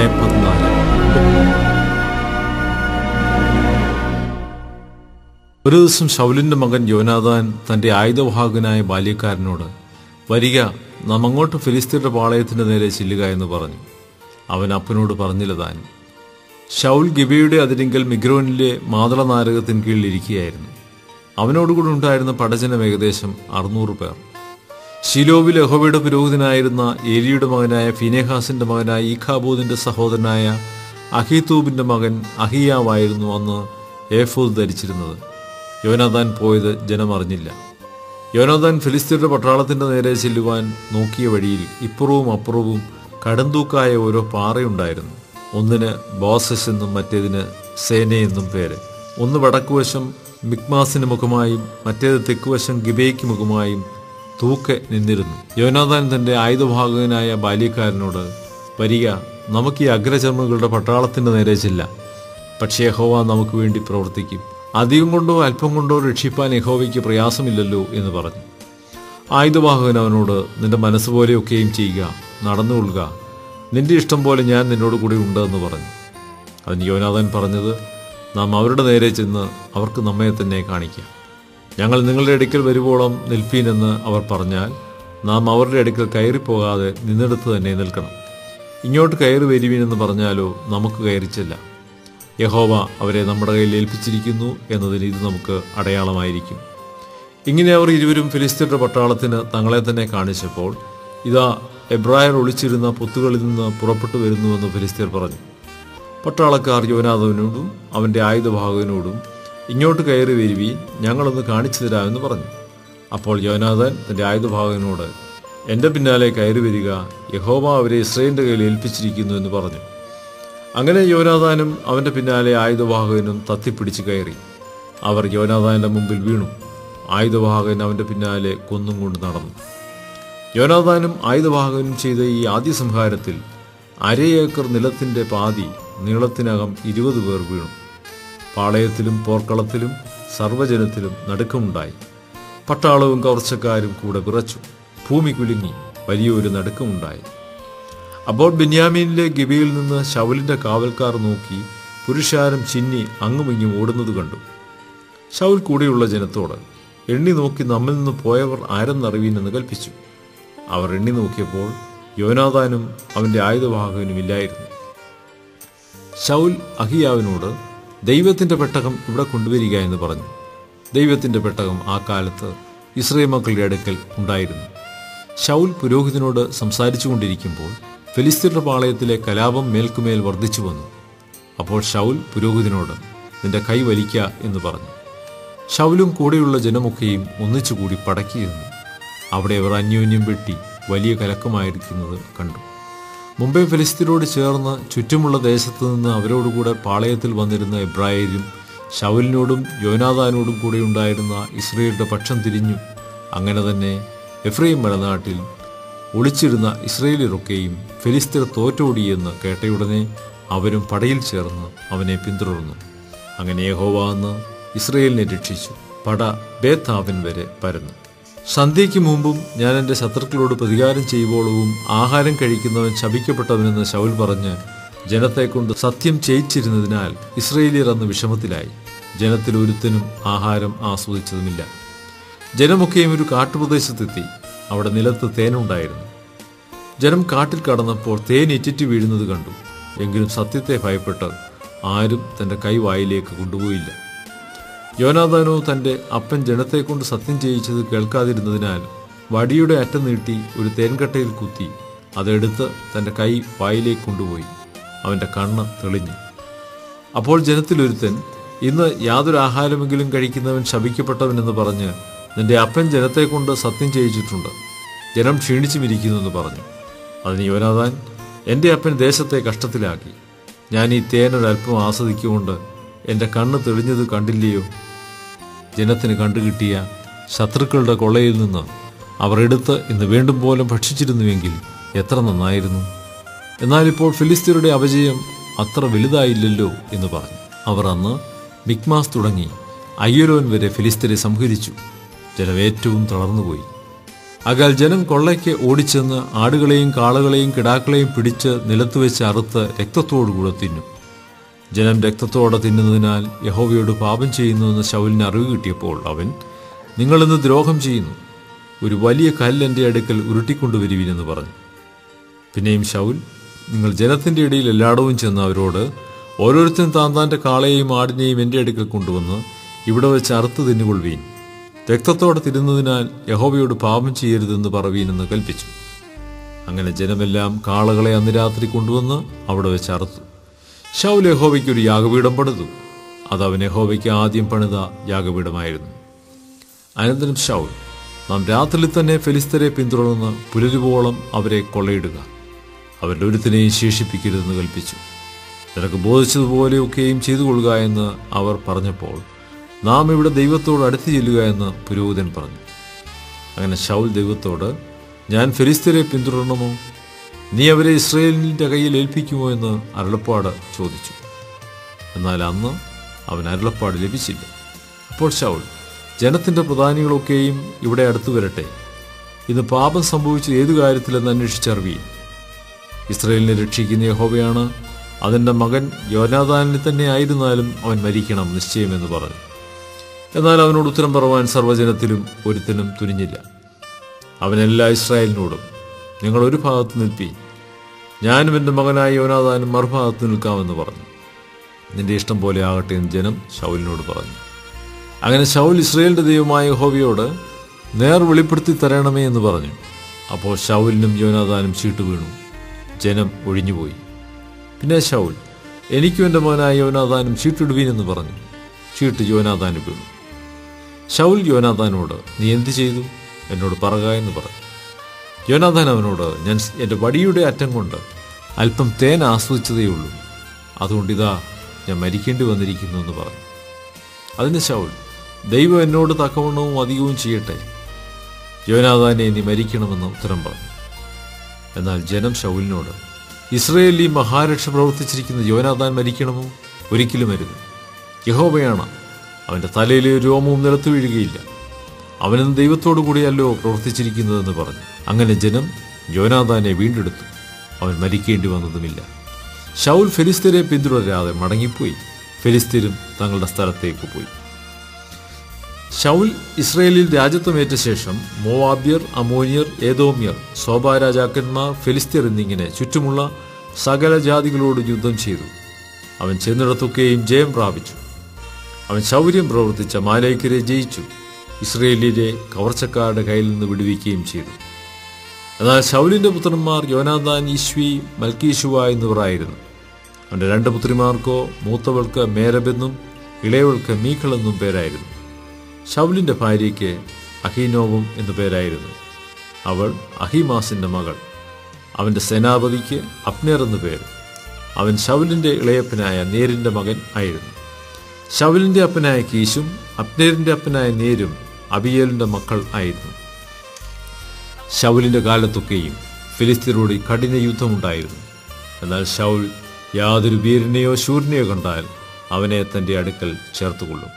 അധ്യായം 14. ഒരു ദിവസം ശൗലിന്റെ മകൻ യോനാഥാൻ തന്റെ ആയുധവാഹകനായ ബാല്യക്കാരനോട്, വരിക, നാം അങ്ങോട്ട് ഫിലിസ്ത്യരുടെ പാളയത്തിന്റെ നേരെ ചെല്ലുക എന്ന് പറഞ്ഞു. അവൻ അപ്പനോട് പറഞ്ഞില്ല താനും. ശൗൽ ഗിബയുടെ അതിരിങ്കൽ മിഗ്രോനിലെ മാതളനാരകത്തിന് കീഴിൽ ഇരിക്കുകയായിരുന്നു. അവനോടുകൂടി ഉണ്ടായിരുന്ന പടജനം ഏകദേശം 600 പേർ. ശിലോവിൽ യഹോവയുടെ പുരോഹിതനായിരുന്ന ഏലിയുടെ മകനായ ഫിനെഹാസിന്റെ മകനായ ഈഖാബോദിന്റെ സഹോദരനായ അഹീതൂബിന്റെ മകൻ അഹിയാവായിരുന്നു അന്ന് ഏഫോദ് ധരിച്ചിരുന്നത്. യോനാഥാൻ പോയത് ജനം അറിഞ്ഞില്ല. യോനാഥാൻ ഫിലിസ്ത്യരുടെ പട്ടാളത്തിന്റെ നേരെ ചെല്ലുവാൻ നോക്കിയ വഴിയിൽ ഇപ്പുറവും അപ്പുറവും കടന്തൂക്കായ ഓരോ പാറയുണ്ടായിരുന്നു. ഒന്നിന് ബോസസ് എന്നും മറ്റേതിന് സേന എന്നും പേര്. ഒന്ന് വടക്കുവശം മിക്മാസിന് മുഖമായും മറ്റേത് തെക്കുവശം ഗിബയ്ക്ക് മുഖമായും തൂക്കെ നിന്നിരുന്നു. യോനാഥാൻ തന്റെ ആയുധവാഹകനായ ബാല്യക്കാരനോട്, വരിക, നമുക്ക് ഈ അഗ്രചർമ്മികളുടെ പട്ടാളത്തിന്റെ നേരെ ചെല്ലാം. പക്ഷേ യഹോവ നമുക്ക് വേണ്ടി പ്രവർത്തിക്കും. അധികം കൊണ്ടോ അല്പം കൊണ്ടോ രക്ഷിപ്പാൻ യഹോവയ്ക്ക് പ്രയാസമില്ലല്ലോ എന്ന് പറഞ്ഞു. ആയുധവാഹകൻ അവനോട്, നിന്റെ മനസ്സുപോലെയൊക്കെയും ചെയ്യുക, നടന്നുകൊള്ളുക, നിന്റെ ഇഷ്ടം പോലെ ഞാൻ നിന്നോട് കൂടി ഉണ്ട് എന്ന് പറഞ്ഞു. അതിന് യോനാഥാൻ പറഞ്ഞത്, നാം അവരുടെ നേരെ ചെന്ന് അവർക്ക് നമ്മെ തന്നെ കാണിക്കാം. ഞങ്ങൾ നിങ്ങളുടെ അടുക്കൽ വരുവോളം നിൽപ്പീനെന്ന് അവർ പറഞ്ഞാൽ നാം അവരുടെ അടുക്കൽ കയറിപ്പോകാതെ നിന്നിടത്ത് തന്നെ നിൽക്കണം. ഇങ്ങോട്ട് കയറി വരുവീനെന്ന് പറഞ്ഞാലോ നമുക്ക് കയറിച്ചല്ല. യഹോവ അവരെ നമ്മുടെ കയ്യിൽ ഏൽപ്പിച്ചിരിക്കുന്നു എന്നതിന് ഇത് നമുക്ക് അടയാളമായിരിക്കും. ഇങ്ങനെ അവർ ഇരുവരും ഫിലിസ്ത്യരുടെ പട്ടാളത്തിന് തങ്ങളെ തന്നെ കാണിച്ചപ്പോൾ, ഇതാ, എബ്രായർ ഒളിച്ചിരുന്ന പൊത്തുകളിൽ നിന്ന് പുറപ്പെട്ടു വരുന്നുവെന്ന് ഫിലിസ്ത്യർ പറഞ്ഞു. പട്ടാളക്കാർ യോനാഥാനോടും അവൻ്റെ ആയുധവാഹകനോടും, ഇങ്ങോട്ട് കയറി വരുവീൻ, ഞങ്ങളൊന്ന് കാണിച്ചു തരാമെന്ന് പറഞ്ഞു. അപ്പോൾ യോനാഥാൻ തൻ്റെ ആയുധവാഹകനോട്, എൻ്റെ പിന്നാലെ കയറി വരിക, യഹോവ അവരെ ഇസ്രായേലിൻ്റെ കയ്യിൽ ഏൽപ്പിച്ചിരിക്കുന്നു എന്ന് പറഞ്ഞു. അങ്ങനെ യോനാഥാനും അവൻ്റെ പിന്നാലെ ആയുധവാഹകനും തത്തിപ്പിടിച്ച് കയറി. അവർ യോനാഥാൻ്റെ മുമ്പിൽ വീണു. ആയുധവാഹകൻ അവൻ്റെ പിന്നാലെ കൊന്നും കൊണ്ട് നടന്നു. യോനാഥാനും ആയുധവാഹകനും ചെയ്ത ഈ ആദ്യ സംഹാരത്തിൽ 1/2 ഏക്കർ നിലത്തിൻ്റെ പാതി നീളത്തിനകം 20 പേർ വീണു. പാളയത്തിലും പോർക്കളത്തിലും സർവ്വജനത്തിലും നടുക്കമുണ്ടായി. പട്ടാളവും കവർച്ചക്കാരും കൂടെ വിറച്ചു. ഭൂമി കുലുങ്ങി, വലിയൊരു നടുക്കമുണ്ടായി. അപ്പോൾ ബെന്യാമീനിലെ ഗിബയിൽ നിന്ന് ശൗലിന്റെ കാവൽക്കാർ നോക്കി പുരുഷാരം ചിന്നി അങ്ങുമിങ്ങും ഓടുന്നത് കണ്ടു. ശൗൽ കൂടെയുള്ള ജനത്തോട്, എണ്ണി നോക്കി നമ്മിൽ നിന്ന് പോയവർ ആരെന്നറിവീനെന്ന് കൽപ്പിച്ചു. അവർ എണ്ണി നോക്കിയപ്പോൾ യോനാഥാനും അവൻ്റെ ആയുധവാഹകനും ഇല്ലായിരുന്നു. ശൗൽ അഹിയാവിനോട്, ദൈവത്തിൻ്റെ പെട്ടകം ഇവിടെ കൊണ്ടുവരിക എന്ന് പറഞ്ഞു. ദൈവത്തിൻ്റെ പെട്ടകം ആ കാലത്ത് ഇസ്രായേൽ മക്കളുടെ അടുക്കൽ ഉണ്ടായിരുന്നു. ശൗൽ പുരോഹിതനോട് സംസാരിച്ചു കൊണ്ടിരിക്കുമ്പോൾ ഫിലിസ്ത്യരുടെ പാളയത്തിലെ കലാപം മേൽക്കുമേൽ വർദ്ധിച്ചു വന്നു. അപ്പോൾ ശൗൽ പുരോഹിതനോട്, നിന്റെ കൈ വലിക്ക എന്ന് പറഞ്ഞു. ശൗലും കൂടെയുള്ള ജനമൊക്കെയും ഒന്നിച്ചുകൂടി പടക്കിയിരുന്നു. അവിടെ അവർ അന്യോന്യം വെട്ടി വലിയ കലക്കമായിരിക്കുന്നത് കണ്ടു. മുമ്പേ ഫിലിസ്ത്യരോട് ചേർന്ന് ചുറ്റുമുള്ള ദേശത്തു നിന്ന് അവരോടുകൂടെ പാളയത്തിൽ വന്നിരുന്ന എബ്രായരും ശൗലിനോടും യോനാഥാനോടും കൂടെ ഉണ്ടായിരുന്ന ഇസ്രായേലിന്റെ പക്ഷം തിരിഞ്ഞു. അങ്ങനെ തന്നെ എഫ്രൈം മലനാട്ടിൽ ഒളിച്ചിരുന്ന ഇസ്രായേലിയരൊക്കെയും ഫിലിസ്ത്യർ തോറ്റോടിയെന്ന് കേട്ടയുടനെ അവരും പടയിൽ ചേർന്ന് അവനെ പിന്തുടർന്നു. അങ്ങനെ യഹോവ അന്ന് ഇസ്രായേലിനെ രക്ഷിച്ചു. പട ബേത്ആവെൻ വരെ പരന്നു. സന്ധ്യയ്ക്ക് മുമ്പും ഞാൻ എൻ്റെ ശത്രുക്കളോട് പ്രതികാരം ചെയ്യുമ്പോളവും ആഹാരം കഴിക്കുന്നവൻ ശപിക്കപ്പെട്ടവനെന്ന് ശൗൽ പറഞ്ഞ് ജനത്തെക്കൊണ്ട് സത്യം ചെയ്യിച്ചിരുന്നതിനാൽ ഇസ്രായേലിയർ അന്ന് വിഷമത്തിലായി. ജനത്തിൽ ഒരുത്തനും ആഹാരം ആസ്വദിച്ചതുമില്ല. ജനമൊക്കെയും ഒരു കാട്ടുപ്രദേശത്തെത്തി. അവിടെ നിലത്ത് തേനുണ്ടായിരുന്നു. ജനം കാട്ടിൽ കടന്നപ്പോൾ തേൻ ഇറ്റിറ്റ് വീഴുന്നത് കണ്ടു. എങ്കിലും സത്യത്തെ ഭയപ്പെട്ട് ആരും തൻ്റെ കൈ വായിലേക്ക് കൊണ്ടുപോയില്ല. യോനാഥാനോ തൻ്റെ അപ്പൻ ജനത്തെക്കൊണ്ട് സത്യം ചെയ്യിച്ചത് കേൾക്കാതിരുന്നതിനാൽ വടിയുടെ അറ്റം നീട്ടി ഒരു തേൻകട്ടയിൽ കുത്തി അതെടുത്ത് തൻ്റെ കൈ വായിലേക്ക് കൊണ്ടുപോയി. അവൻ്റെ കണ്ണ് തെളിഞ്ഞു. അപ്പോൾ ജനത്തിലൊരുത്തൻ, ഇന്ന് യാതൊരു ആഹാരമെങ്കിലും കഴിക്കുന്നവൻ ശപിക്കപ്പെട്ടവനെന്ന് പറഞ്ഞ് നിന്റെ അപ്പൻ ജനത്തെക്കൊണ്ട് സത്യം ചെയ്യിച്ചിട്ടുണ്ട്. ജനം ക്ഷീണിച്ചുമിരിക്കുന്നു എന്ന് പറഞ്ഞു. അതിന് യോനാഥാൻ, എൻ്റെ അപ്പൻ ദേശത്തെ കഷ്ടത്തിലാക്കി. ഞാൻ ഈ തേനൊരൽപ്പം ആസ്വദിക്കുകൊണ്ട് എൻ്റെ കണ്ണ് തെളിഞ്ഞത് കണ്ടില്ലയോ? ജനത്തിന് കണ്ടുകിട്ടിയ ശത്രുക്കളുടെ കൊള്ളയിൽ നിന്ന് അവർ എടുത്ത് ഇന്ന് വേണ്ടും പോലെ ഭക്ഷിച്ചിരുന്നുവെങ്കിൽ എത്ര നന്നായിരുന്നു. എന്നാലിപ്പോൾ ഫിലിസ്ത്യരുടെ അപജയം അത്ര വലുതായില്ലല്ലോ എന്ന് പറഞ്ഞു. അവർ അന്ന് മിക്മാസ് തുടങ്ങി അയ്യലോൻ വരെ ഫിലിസ്ത്യരെ സംഹരിച്ചു. ജനം ഏറ്റവും തളർന്നുപോയി. ആകയാൽ ജനം കൊള്ളയ്ക്ക് ഓടിച്ചെന്ന് ആടുകളെയും കാളകളെയും കിടാക്കളെയും പിടിച്ച് നിലത്തുവെച്ച് അറുത്ത് രക്തത്തോടുകൂടെ തിന്നും. ജനം രക്തത്തോടെ തിന്നുന്നതിനാൽ യഹോവയോട് പാപം ചെയ്യുന്നുവെന്ന് ശൗലിന് അറിവ് കിട്ടിയപ്പോൾ അവൻ, നിങ്ങളിന്ന് ദ്രോഹം ചെയ്യുന്നു, ഒരു വലിയ കല്ല് എൻ്റെ അടുക്കൽ ഉരുട്ടിക്കൊണ്ടുവരുവിനെന്ന് പറഞ്ഞു. പിന്നെയും ശൗൽ, നിങ്ങൾ ജനത്തിൻ്റെ ഇടയിൽ എല്ലായിടവും ചെന്ന് അവരോട്, ഓരോരുത്തരും താന്താൻ്റെ കാളയെയും ആടിനെയും എൻ്റെ അടുക്കൽ കൊണ്ടുവന്ന് ഇവിടെ വെച്ച് അറുത്ത് തിന്നുകൊള്ളുവീൻ, രക്തത്തോടെ തിരുന്നതിനാൽ യഹോവയോട് പാപം ചെയ്യരുതെന്ന് പറവീനെന്ന് കൽപ്പിച്ചു. അങ്ങനെ ജനമെല്ലാം കാളകളെ അന്ന് രാത്രി കൊണ്ടുവന്ന് അവിടെ വെച്ച് അറുത്തു. ശൗൽ യഹോവയ്ക്ക് ഒരു യാഗപീഠം പണിതു. അത് അവൻ യഹോവയ്ക്ക് ആദ്യം പണിത യാഗപീഠമായിരുന്നു. അനന്തരം ശൗൽ, നാം രാത്രിയിൽ തന്നെ ഫെലിസ്തരെ പിന്തുടർന്ന് പുലരുവോളം അവരെ കൊള്ളയിടുക, അവരുടെ ഒരുത്തിനെയും ശേഷിപ്പിക്കരുതെന്ന് കൽപ്പിച്ചു. നിനക്ക് ബോധിച്ചതുപോലെയൊക്കെയും ചെയ്തു കൊള്ളുക എന്ന് അവർ പറഞ്ഞപ്പോൾ, നാം ഇവിടെ ദൈവത്തോട് അടുത്ത് ചെല്ലുക എന്ന് പുരോഹിതൻ പറഞ്ഞു. അങ്ങനെ ശൗൽ ദൈവത്തോട്, ഞാൻ ഫെലിസ്തരെ പിന്തുടരണമോ? നീ അവരെ ഇസ്രായേലിൻ്റെ കയ്യിൽ ഏൽപ്പിക്കുമോ എന്ന് അരുളപ്പാട് ചോദിച്ചു. എന്നാൽ അന്ന് അവൻ അരുളപ്പാട് ലഭിച്ചില്ല. അപ്പോൾ ശൗൽ, ജനത്തിൻ്റെ പ്രധാനികളൊക്കെയും ഇവിടെ അടുത്തു വരട്ടെ, ഇന്ന് പാപം സംഭവിച്ചത് ഏതു കാര്യത്തിലെന്ന് അന്വേഷിച്ചറിവീൻ. ഇസ്രായേലിനെ രക്ഷിക്കുന്ന യഹോവയാണ്, അതിൻ്റെ മകൻ യോനാഥാനിൽ തന്നെ ആയിരുന്നാലും അവൻ മരിക്കണം നിശ്ചയമെന്ന് പറഞ്ഞു. എന്നാൽ അവനോട് ഉത്തരം പറയുവാൻ സർവ്വജനത്തിലും ഒരുത്തനും തുനിഞ്ഞില്ല. അവൻ എല്ലാ ഇസ്രായേലിനോടും, നിങ്ങൾ ഒരു ഭാഗത്ത് നിൽപ്പീൻ, ഞാനും എൻ്റെ മകനായ യോനാഥാനും മറുഭാഗത്ത് നിൽക്കാമെന്ന് പറഞ്ഞു. നിന്റെ ഇഷ്ടം പോലെ ആകട്ടെ എന്ന് ജനം ശൗലിനോട് പറഞ്ഞു. അങ്ങനെ ശൗൽ ഇസ്രായേലിൻ്റെ ദൈവമായ യഹോവയോട്, നേർ വെളിപ്പെടുത്തി തരണമേ എന്ന് പറഞ്ഞു. അപ്പോൾ ശൗലിനും യോനാഥാനും ചീട്ട് വീണു, ജനം ഒഴിഞ്ഞുപോയി. പിന്നെ ശൗൽ, എനിക്കും എൻ്റെ മകനായ യോനാഥാനും ചീട്ടിടുവീനെന്ന് പറഞ്ഞു. ചീട്ട് യോനാഥാന് വീണു. ശൗൽ യോനാഥാനോട്, നീ എന്ത് ചെയ്തു? എന്നോട് പറക എന്ന് പറഞ്ഞു. യോനാഥാൻ അവനോട്, ഞാൻ എൻ്റെ വടിയുടെ അറ്റം കൊണ്ട് അല്പം തേൻ ആസ്വദിച്ചതേയുള്ളൂ, അതുകൊണ്ടിതാ ഞാൻ മരിക്കേണ്ടി വന്നിരിക്കുന്നു എന്ന് പറഞ്ഞു. അതിന് ശൗൽ, ദൈവം എന്നോട് തക്കവണ്ണവും അധികവും ചെയ്യട്ടെ, യോനാഥാനെ നീ മരിക്കണമെന്ന് ഉത്തരം പറഞ്ഞു. എന്നാൽ ജനം ശൗലിനോട്, ഇസ്രായേലിൽ ഈ മഹാരക്ഷ പ്രവർത്തിച്ചിരിക്കുന്ന യോനാഥാൻ മരിക്കണമോ? ഒരിക്കലും അരുത്. യഹോവയാണ്, അവൻ്റെ തലയിലെ രോമവും നിലത്ത് വീഴുകയില്ല, അവനെന്ന് ദൈവത്തോടു കൂടിയല്ലോ പ്രവർത്തിച്ചിരിക്കുന്നതെന്ന് പറഞ്ഞു. അങ്ങനെ ജനം യോനാഥാനെ വീണ്ടെടുത്തു, അവൻ മരിക്കേണ്ടി വന്നതുമില്ല. ശൗൽ ഫെലിസ്തരെ പിന്തുടരാതെ മടങ്ങിപ്പോയി. ഫെലിസ്തരും തങ്ങളുടെ സ്ഥലത്തേക്ക് പോയി. ശൗൽ ഇസ്രായേലിൽ രാജത്വമേറ്റ ശേഷം മോവാബ്യർ, അമോനിയർ, ഏദോമ്യർ, സോബാ രാജാക്കന്മാർ, ഫെലിസ്ത്യർ എന്നിങ്ങനെ ചുറ്റുമുള്ള സകല ജാതികളോട് യുദ്ധം ചെയ്തു. അവൻ ചെന്നിടത്തൊക്കെയും ജയം പ്രാപിച്ചു. അവൻ ശൗര്യം പ്രവർത്തിച്ച അമാലേക്യരെ ജയിച്ചു, ഇസ്രായേലിലെ കവർച്ചക്കാരുടെ കയ്യിൽ നിന്ന് വിടുവിക്കുകയും ചെയ്തു. എന്നാൽ ശൗലിൻ്റെ പുത്രന്മാർ യോനാഥാൻ, ഇശ്വി, മൽക്കീശുവ എന്നിവർ ആയിരുന്നു. അവൻ്റെ 2 പുത്രിമാർക്കോ മൂത്തവൾക്ക് മേരബെന്നും ഇളയവൾക്ക് മീഖൾ എന്നും പേരായിരുന്നു. ശൗലിൻ്റെ ഭാര്യയ്ക്ക് അഹീനോവും എന്നു പേരായിരുന്നു. അവൾ അഹിമാസിൻ്റെ മകൾ. അവൻ്റെ സേനാപതിക്ക് അബ്നേർ എന്നു പേര്. അവൻ ശൗലിൻ്റെ ഇളയപ്പനായ നേരിൻ്റെ മകൻ ആയിരുന്നു. ശൗലിൻ്റെ അപ്പനായ കീശും അബ്നേരിൻ്റെ അപ്പനായ നേരും അബിയേലിൻ്റെ മക്കൾ ആയിരുന്നു. ശൗലിൻ്റെ കാലത്തൊക്കെയും ഫിലിസ്ത്യരോട് കഠിന യുദ്ധമുണ്ടായിരുന്നു. എന്നാൽ ശൗൽ യാതൊരു വീരനെയോ ശൂരനെയോ കണ്ടാൽ അവനെ തൻ്റെ അടുക്കൽ ചേർത്തുകൊള്ളും.